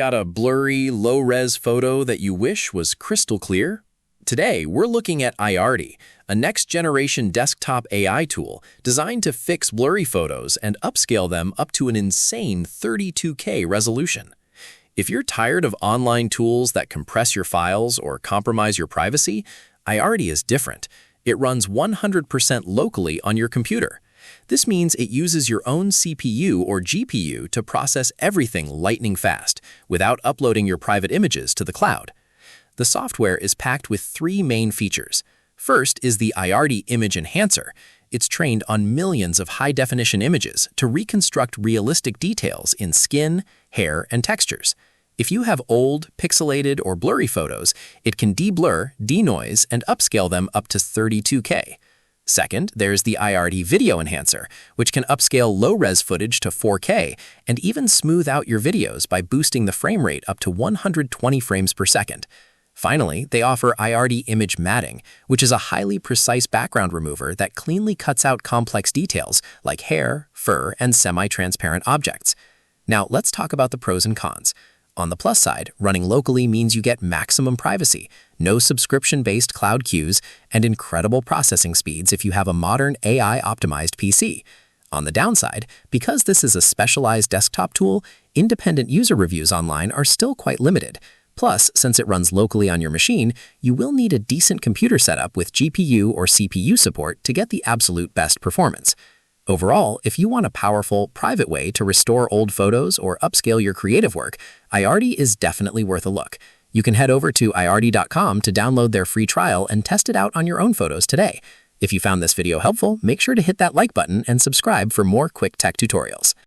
Got a blurry, low-res photo that you wish was crystal clear? Today, we're looking at Aiarty, a next-generation desktop AI tool designed to fix blurry photos and upscale them up to an insane 32K resolution. If you're tired of online tools that compress your files or compromise your privacy, Aiarty is different. It runs 100% locally on your computer. This means it uses your own CPU or GPU to process everything lightning fast, without uploading your private images to the cloud. The software is packed with three main features. First is the Aiarty Image Enhancer. It's trained on millions of high-definition images to reconstruct realistic details in skin, hair, and textures. If you have old, pixelated, or blurry photos, it can de-blur, denoise, and upscale them up to 32K. Second, there's the Aiarty Video Enhancer, which can upscale low-res footage to 4K and even smooth out your videos by boosting the frame rate up to 120 frames per second. Finally, they offer Aiarty Image Matting, which is a highly precise background remover that cleanly cuts out complex details like hair, fur, and semi-transparent objects. Now, let's talk about the pros and cons. On the plus side, running locally means you get maximum privacy, no subscription-based cloud queues, and incredible processing speeds if you have a modern AI-optimized PC. On the downside, because this is a specialized desktop tool, independent user reviews online are still quite limited. Plus, since it runs locally on your machine, you will need a decent computer setup with GPU or CPU support to get the absolute best performance. Overall, if you want a powerful, private way to restore old photos or upscale your creative work, Aiarty is definitely worth a look. You can head over to aiarty.com to download their free trial and test it out on your own photos today. If you found this video helpful, make sure to hit that like button and subscribe for more quick tech tutorials.